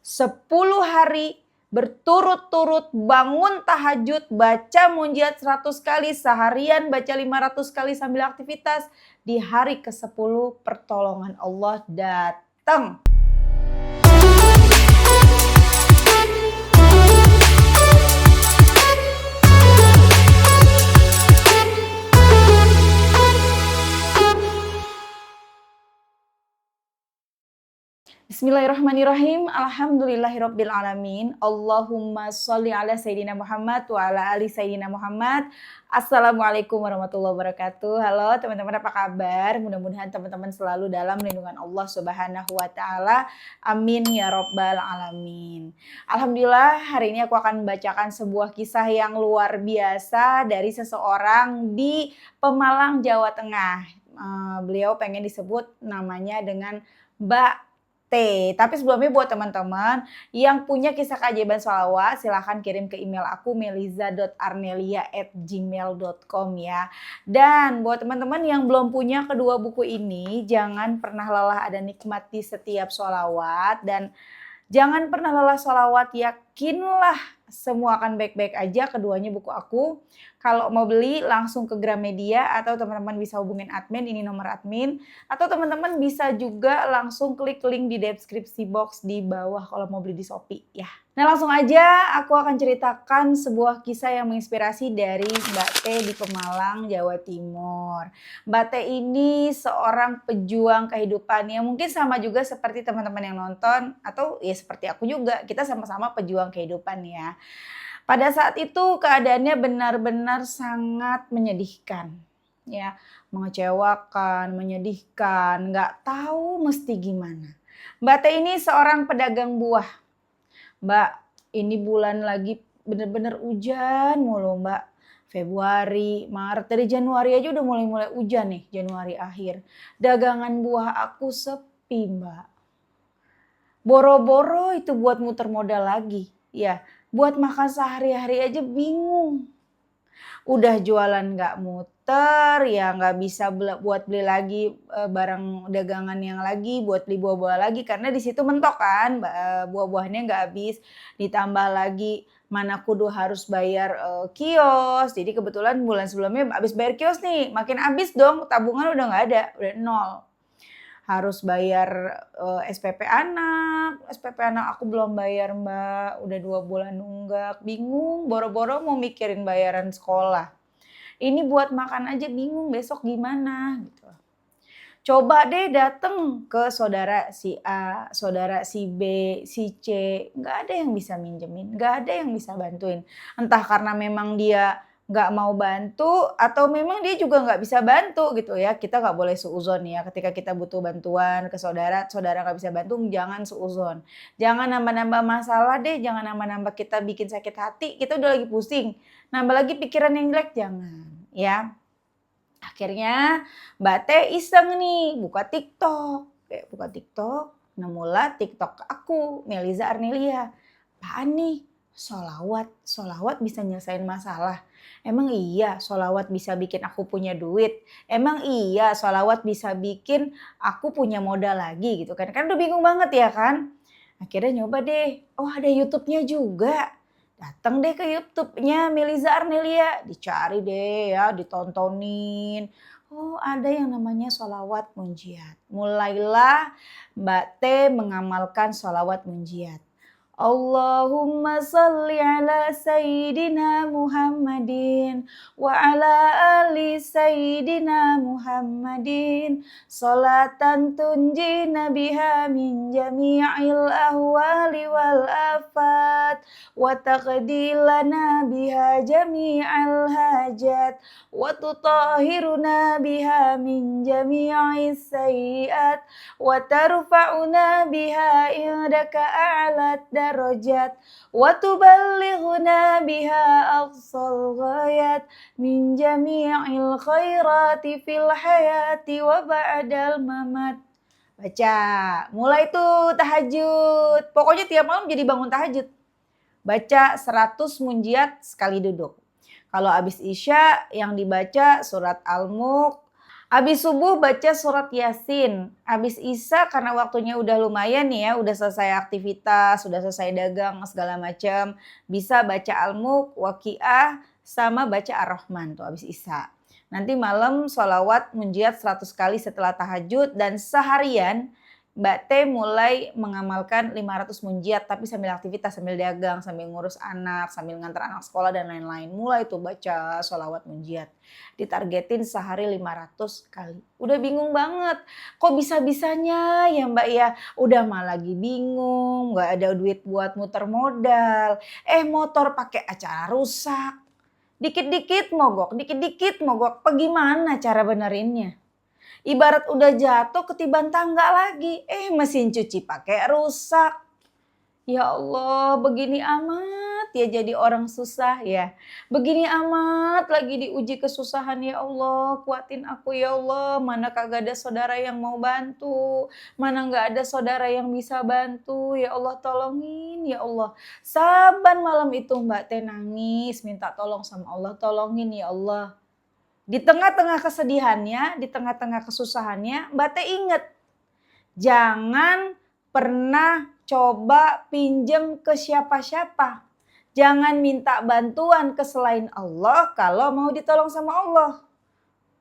10 hari berturut-turut bangun tahajud, baca munjiat 100 kali, seharian baca 500 kali sambil aktivitas. Di hari ke-10 pertolongan Allah datang. Bismillahirrahmanirrahim. Alhamdulillahirabbil alamin. Allahumma sholli ala sayyidina Muhammad wa ala ali sayyidina Muhammad. Assalamualaikum warahmatullahi wabarakatuh. Halo teman-teman, apa kabar? Mudah-mudahan teman-teman selalu dalam lindungan Allah Subhanahu wa taala. Amin ya rabbal alamin. Alhamdulillah, hari ini aku akan membacakan sebuah kisah yang luar biasa dari seseorang di Pemalang, Jawa Tengah. Beliau pengen disebut namanya dengan Mbak T. Tapi sebelumnya buat teman-teman yang punya kisah keajaiban sholawat, silahkan kirim ke email aku meliza.arnelia@gmail.com ya. Dan buat teman-teman yang belum punya kedua buku ini, jangan pernah lelah ada nikmat di setiap sholawat. Dan jangan pernah lelah sholawat, yakinlah semua akan baik-baik aja. Keduanya buku aku. Kalau mau beli langsung ke Gramedia atau teman-teman bisa hubungin admin, ini nomor admin. Atau teman-teman bisa juga langsung klik link di deskripsi box di bawah kalau mau beli di Shopee ya. Nah langsung aja aku akan ceritakan sebuah kisah yang menginspirasi dari Mbak T di Pemalang, Jawa Timur. Mbak T ini seorang pejuang kehidupan yang mungkin sama juga seperti teman-teman yang nonton atau ya seperti aku juga, kita sama-sama pejuang kehidupan ya. Pada saat itu keadaannya benar-benar sangat menyedihkan, ya, mengecewakan, menyedihkan, nggak tahu mesti gimana. Mbak T ini seorang pedagang buah. Mbak, ini bulan lagi bener-bener hujan mulu Mbak. Februari, Maret, dari Januari aja udah mulai hujan nih, Januari akhir. Dagangan buah aku sepi Mbak. Boro-boro itu buat muter modal lagi, ya. Buat makan sehari-hari aja bingung. Udah jualan nggak muter, ya nggak bisa buat beli lagi barang dagangan yang lagi, buat beli buah-buah lagi. Karena di situ mentok kan, buah-buahnya nggak habis. Ditambah lagi mana kudu harus bayar kios. Jadi kebetulan bulan sebelumnya habis bayar kios nih, makin habis dong, tabungan udah nggak ada, udah nol. Harus bayar SPP anak aku belum bayar Mbak, udah 2 bulan nunggak, bingung, boro-boro mau mikirin bayaran sekolah. Ini buat makan aja bingung besok gimana gitu. Coba deh dateng ke saudara si A, saudara si B, si C, nggak ada yang bisa minjemin, nggak ada yang bisa bantuin. Entah karena memang dia nggak mau bantu atau memang dia juga nggak bisa bantu gitu ya. Kita nggak boleh suuzon ya, ketika kita butuh bantuan ke saudara, saudara nggak bisa bantu, jangan suuzon. Jangan nambah-nambah masalah deh, jangan nambah-nambah kita bikin sakit hati, kita udah lagi pusing. Nambah lagi pikiran yang jelek, jangan ya. Akhirnya Mbak T iseng nih buka TikTok. Nemulah TikTok aku, Meliza Arnelia. Apaan nih? Sholawat bisa nyelesain masalah. Emang iya sholawat bisa bikin aku punya duit? Emang iya sholawat bisa bikin aku punya modal lagi gitu kan? Kan udah bingung banget ya kan? Akhirnya nyoba deh, oh ada YouTube-nya juga. Datang deh ke YouTube-nya Meliza Arnelia, dicari deh ya, ditontonin. Oh ada yang namanya sholawat munjiat. Mulailah Mbak T mengamalkan sholawat munjiat. Allahumma salli ala Sayyidina Muhammadin wa ala ali Sayyidina Muhammadin salatan tunjina biha min jami'il ahwali wal afat wa taqdilana biha jami'al hajat wa tutahhiruna biha min jami'is sayyiat wa tarfa'una biha indaka a'lat darajat wa tuballighuna biha aqsal ghayat min jami'il khairati fil hayati wa ba'dal mamat. Baca, mulai tuh tahajud. Pokoknya tiap malam jadi bangun tahajud. Baca 100 munjiat sekali duduk. Kalau habis Isya yang dibaca surat Al-Mulk, Habis subuh baca surat Yasin, habis Isya karena waktunya udah lumayan nih ya, udah selesai aktivitas, sudah selesai dagang segala macam, bisa baca Al-Mulk, Waqiah, sama baca Ar-Rahman tuh habis Isya. Nanti malam sholawat munjiat 100 kali setelah tahajud dan seharian Mbak T mulai mengamalkan 500 munjiat tapi sambil aktivitas, sambil dagang, sambil ngurus anak, sambil ngantar anak sekolah dan lain-lain. Mulai tuh baca sholawat munjiat. Ditargetin sehari 500 kali. Udah bingung banget. Kok bisa-bisanya ya Mbak ya? Udah mah lagi bingung, gak ada duit buat muter modal. Motor pakai acara rusak. Dikit-dikit mogok, dikit-dikit mogok. Bagaimana cara benerinnya? Ibarat udah jatuh ketiban tangga lagi, mesin cuci pakai rusak. Ya Allah, begini amat ya jadi orang susah ya. Begini amat lagi diuji kesusahan ya Allah. Kuatin aku ya Allah. Mana kagak ada saudara yang mau bantu. Mana gak ada saudara yang bisa bantu. Ya Allah tolongin ya Allah. Saban malam itu Mbak Teh nangis minta tolong sama Allah. Tolongin ya Allah. Di tengah-tengah kesedihannya, di tengah-tengah kesusahannya, Mbak Teh inget. Jangan pernah coba pinjem ke siapa-siapa. Jangan minta bantuan ke selain Allah kalau mau ditolong sama Allah.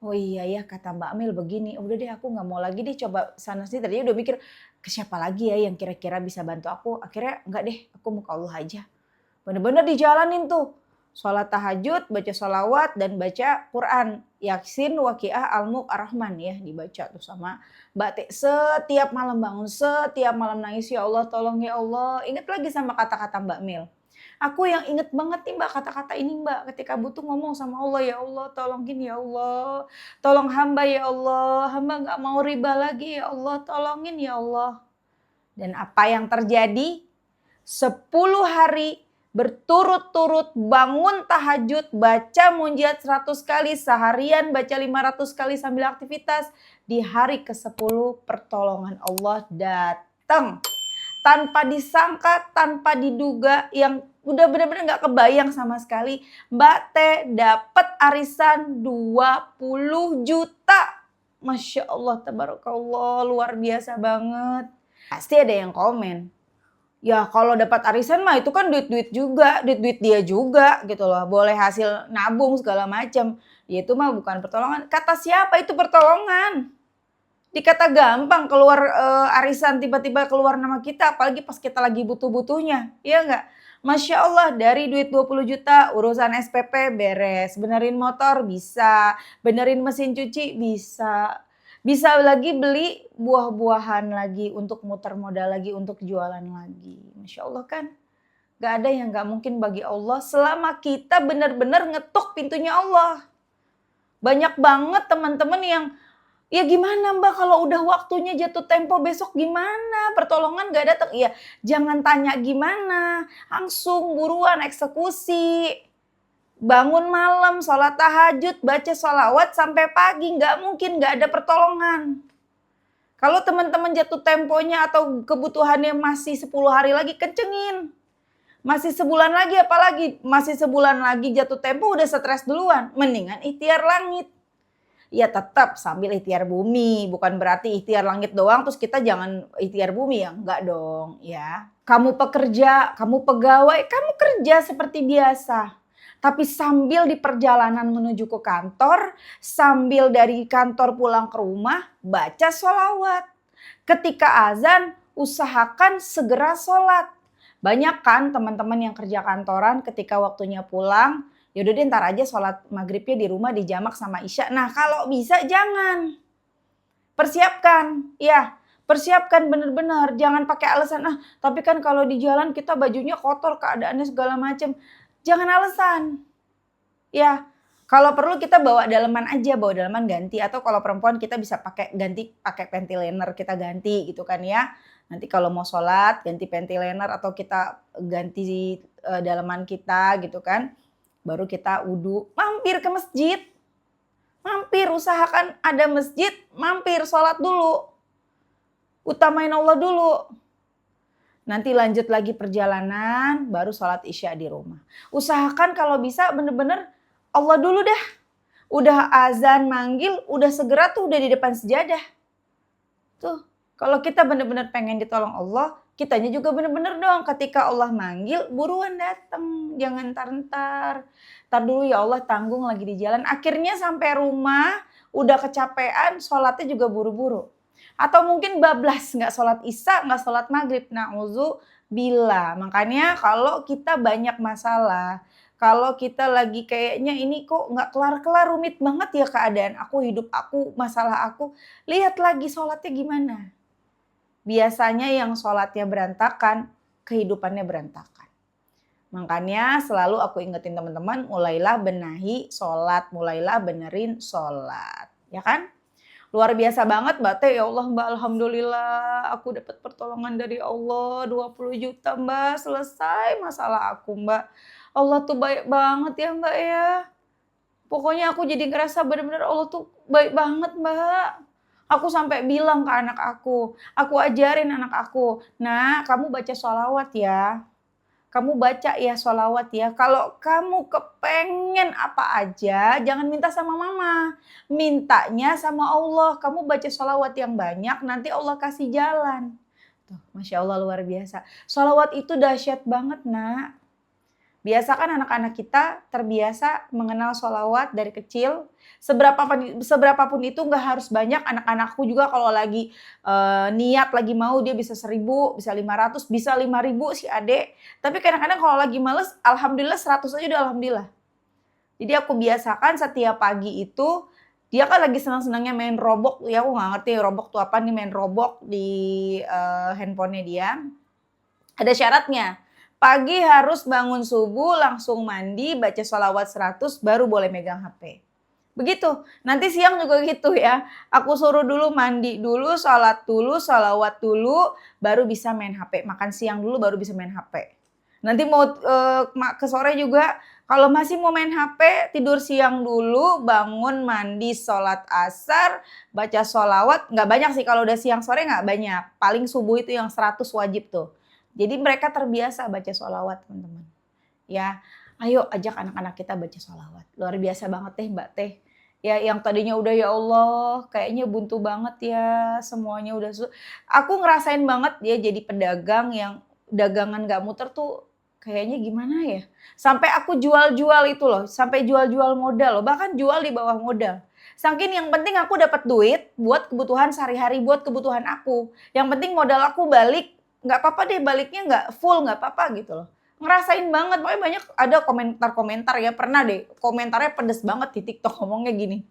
Oh iya ya kata Mbak Amel begini, udah deh aku gak mau lagi deh coba sana sini. Tadinya udah mikir ke siapa lagi ya yang kira-kira bisa bantu aku. Akhirnya enggak deh, aku mau ke Allah aja. Bener-bener dijalanin tuh. Sholat tahajud, baca sholawat, dan baca Quran. Yasin, Waqiah, Al-Mulk, Ar-Rahman ya dibaca tuh sama Mbak T. Setiap malam bangun, setiap malam nangis, ya Allah tolong ya Allah. Ingat lagi sama kata-kata Mbak Mil. Aku yang inget banget nih Mbak kata-kata ini Mbak. Ketika butuh ngomong sama Allah, ya Allah tolongin ya Allah. Tolong hamba ya Allah. Hamba gak mau riba lagi ya Allah. Tolongin ya Allah. Dan apa yang terjadi? 10 hari berturut-turut bangun tahajud, baca munjiat 100 kali, seharian baca 500 kali sambil aktivitas. Di hari ke-10 pertolongan Allah datang. Tanpa disangka, tanpa diduga, yang udah benar-benar gak kebayang sama sekali. Mbak T dapat arisan 20 juta. Masya Allah, tabarakallah, luar biasa banget. Pasti ada yang komen. Ya kalau dapat arisan mah itu kan duit-duit juga, duit-duit dia juga gitu loh. Boleh hasil nabung segala macam. Ya itu mah bukan pertolongan. Kata siapa itu pertolongan? Dikata gampang keluar arisan tiba-tiba keluar nama kita. Apalagi pas kita lagi butuh-butuhnya. Iya enggak? Masya Allah dari duit 20 juta urusan SPP beres. Benerin motor bisa. Benerin mesin cuci bisa. Bisa lagi beli buah-buahan lagi untuk muter modal lagi, untuk jualan lagi. Masya Allah kan. Gak ada yang gak mungkin bagi Allah selama kita benar-benar ngetuk pintunya Allah. Banyak banget teman-teman yang, ya gimana Mbak kalau udah waktunya jatuh tempo besok gimana? Pertolongan gak datang. Ya jangan tanya gimana, langsung buruan eksekusi. Bangun malam, sholat tahajud, baca sholawat sampai pagi. Nggak mungkin nggak ada pertolongan. Kalau teman-teman jatuh temponya atau kebutuhannya masih 10 hari lagi, kencengin. Masih sebulan lagi apalagi. Masih sebulan lagi jatuh tempo udah stres duluan. Mendingan ikhtiar langit. Ya tetap sambil ikhtiar bumi. Bukan berarti ikhtiar langit doang terus kita jangan ikhtiar bumi ya. Enggak dong ya. Kamu pekerja, kamu pegawai, kamu kerja seperti biasa. Tapi sambil di perjalanan menuju ke kantor, sambil dari kantor pulang ke rumah, baca sholawat. Ketika azan, usahakan segera sholat. Banyak kan teman-teman yang kerja kantoran ketika waktunya pulang, yaudah deh ntar aja sholat maghribnya di rumah dijamak sama Isya. Nah kalau bisa jangan. Persiapkan, ya. Persiapkan bener-bener, jangan pakai alasan, tapi kan kalau di jalan kita bajunya kotor, keadaannya segala macam. Jangan alasan. Ya, kalau perlu kita bawa daleman aja, bawa daleman ganti. Atau kalau perempuan kita bisa ganti pakai panty liner, kita ganti gitu kan ya. Nanti kalau mau sholat ganti panty liner atau kita ganti daleman kita gitu kan. Baru kita wudu, mampir ke masjid. Mampir, usahakan ada masjid, mampir sholat dulu. Utamain Allah dulu. Nanti lanjut lagi perjalanan, baru sholat Isya di rumah. Usahakan kalau bisa bener-bener Allah dulu dah. Udah azan manggil, udah segera tuh udah di depan sejadah. Tuh, kalau kita bener-bener pengen ditolong Allah, kitanya juga bener-bener dong ketika Allah manggil, buruan dateng, jangan entar-entar. Entar dulu ya Allah tanggung lagi di jalan, akhirnya sampai rumah udah kecapean, sholatnya juga buru-buru. Atau mungkin bablas, nggak sholat isya, nggak sholat maghrib, na'udzubillah. Makanya kalau kita banyak masalah, kalau kita lagi kayaknya ini kok nggak kelar-kelar, rumit banget ya keadaan aku, hidup aku, masalah aku, lihat lagi sholatnya gimana. Biasanya yang sholatnya berantakan, kehidupannya berantakan. Makanya selalu aku ingetin teman-teman, mulailah benahi sholat, mulailah benerin sholat. Ya kan? Luar biasa banget Mbak Teh, ya Allah Mbak, alhamdulillah aku dapat pertolongan dari Allah 20 juta Mbak, selesai masalah aku Mbak. Allah tuh baik banget ya Mbak ya. Pokoknya aku jadi ngerasa bener-bener Allah tuh baik banget Mbak. Aku sampai bilang ke anak aku ajarin anak aku, "Nak, kamu baca sholawat ya. Kamu baca ya sholawat ya. Kalau kamu kepengen apa aja, jangan minta sama mama. Mintanya sama Allah. Kamu baca sholawat yang banyak, nanti Allah kasih jalan." Tuh, Masya Allah luar biasa. Sholawat itu dahsyat banget nak. Biasakan anak-anak kita terbiasa mengenal sholawat dari kecil. Seberapapun itu nggak harus banyak. Anak-anakku juga kalau lagi niat, lagi mau dia bisa 1.000, bisa 500, bisa 5.000 si adek. Tapi kadang-kadang kalau lagi males, alhamdulillah 100 aja udah alhamdulillah. Jadi aku biasakan setiap pagi itu, dia kan lagi senang-senangnya main robok. Ya aku nggak ngerti robok tuh apa nih, main robok di handphonenya dia. Ada syaratnya. Pagi harus bangun subuh, langsung mandi, baca sholawat 100, baru boleh megang HP. Begitu. Nanti siang juga gitu ya. Aku suruh dulu mandi dulu, sholat dulu, sholawat dulu, baru bisa main HP. Makan siang dulu, baru bisa main HP. Nanti mau ke sore juga, kalau masih mau main HP, tidur siang dulu, bangun, mandi, sholat asar, baca sholawat. Nggak banyak sih, kalau udah siang sore nggak banyak. Paling subuh itu yang 100 wajib tuh. Jadi mereka terbiasa baca sholawat teman-teman. Ya, ayo ajak anak-anak kita baca sholawat. Luar biasa banget deh Mbak Teh. Ya yang tadinya udah ya Allah kayaknya buntu banget ya semuanya udah aku ngerasain banget ya jadi pedagang yang dagangan gak muter tuh kayaknya gimana ya. Sampai aku jual-jual itu loh, sampai jual-jual modal loh, bahkan jual di bawah modal. Saking yang penting aku dapat duit buat kebutuhan sehari-hari, buat kebutuhan aku. Yang penting modal aku balik. Nggak apa-apa deh baliknya nggak full, nggak apa-apa gitu loh. Ngerasain banget, pokoknya banyak ada komentar-komentar ya, pernah deh komentarnya pedes banget di TikTok ngomongnya gini.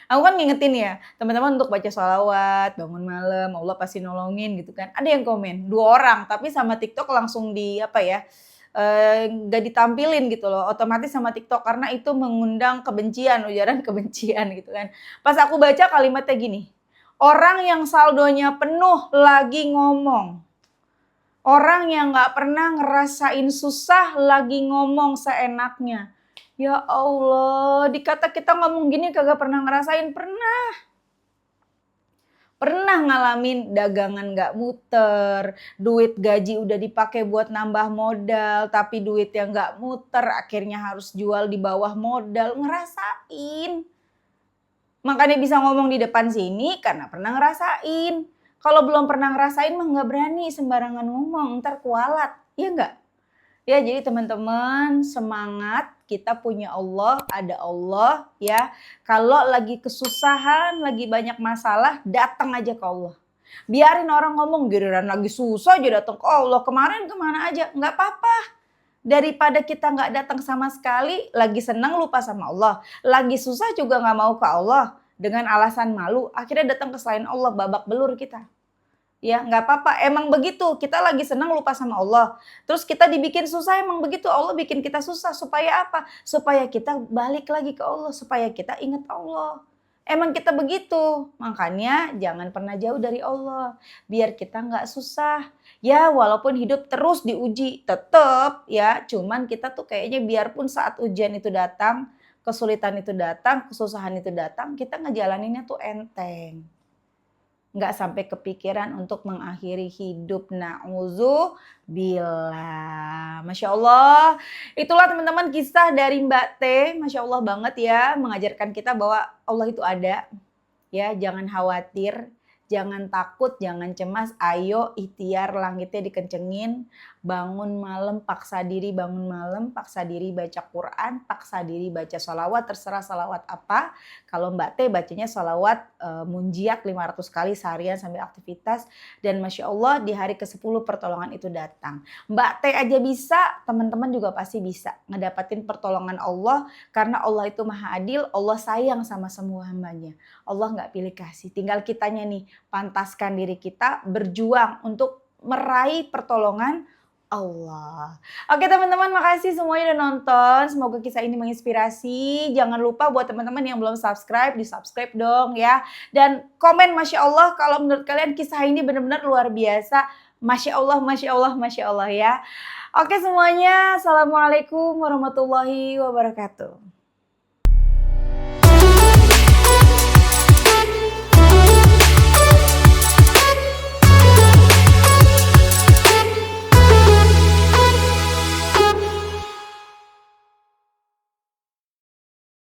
Aku kan ngingetin ya, teman-teman untuk baca sholawat, bangun malam, Allah pasti nolongin gitu kan. Ada yang komen, 2 orang, tapi sama TikTok langsung di apa ya, nggak ditampilin gitu loh, otomatis sama TikTok karena itu mengundang kebencian, ujaran kebencian gitu kan. Pas aku baca kalimatnya gini, orang yang saldonya penuh lagi ngomong. Orang yang gak pernah ngerasain susah lagi ngomong seenaknya. Ya Allah, dikata kita ngomong gini kagak pernah ngerasain, pernah. Pernah ngalamin dagangan gak muter, duit gaji udah dipakai buat nambah modal, tapi duit yang gak muter, akhirnya harus jual di bawah modal, ngerasain. Makanya bisa ngomong di depan sini karena pernah ngerasain. Kalau belum pernah ngerasain mah nggak berani sembarangan ngomong, ntar kualat, iya nggak? Ya jadi teman-teman semangat, kita punya Allah, ada Allah ya. Kalau lagi kesusahan, lagi banyak masalah, datang aja ke Allah. Biarin orang ngomong giliran lagi susah aja datang ke Allah, kemarin kemana aja, nggak apa-apa. Daripada kita nggak datang sama sekali, lagi senang lupa sama Allah, lagi susah juga nggak mau ke Allah dengan alasan malu, akhirnya datang ke selain Allah, babak belur kita. Ya nggak apa-apa, emang begitu, kita lagi senang lupa sama Allah. Terus kita dibikin susah, emang begitu, Allah bikin kita susah. Supaya apa? Supaya kita balik lagi ke Allah, supaya kita ingat Allah. Emang kita begitu, makanya jangan pernah jauh dari Allah. Biar kita nggak susah. Ya walaupun hidup terus diuji, tetap ya. Cuman kita tuh kayaknya biarpun saat ujian itu datang, kesulitan itu datang, kesusahan itu datang, kita ngejalaninnya tuh enteng. nggak sampai kepikiran untuk mengakhiri hidup. Na'udzubillah. Masya Allah. Itulah teman-teman kisah dari Mbak T. Masya Allah banget ya, mengajarkan kita bahwa Allah itu ada. Ya, jangan khawatir, jangan takut, jangan cemas. Ayo ikhtiar langitnya dikencengin. Bangun malam, paksa diri bangun malam, paksa diri baca Quran, paksa diri baca sholawat, terserah sholawat apa. Kalau Mbak T bacanya sholawat munjiat 500 kali seharian sambil aktivitas. Dan Masya Allah di hari ke-10 pertolongan itu datang. Mbak T aja bisa, teman-teman juga pasti bisa ngedapatin pertolongan Allah. Karena Allah itu maha adil, Allah sayang sama semua hambanya. Allah nggak pilih kasih, tinggal kitanya nih pantaskan diri kita berjuang untuk meraih pertolongan Allah. Oke teman-teman, makasih semuanya udah nonton. Semoga kisah ini menginspirasi. Jangan lupa buat teman-teman yang belum subscribe, di-subscribe dong ya. Dan komen Masya Allah kalau menurut kalian kisah ini benar-benar luar biasa. Masya Allah, Masya Allah, Masya Allah ya. Oke semuanya, Assalamualaikum warahmatullahi wabarakatuh.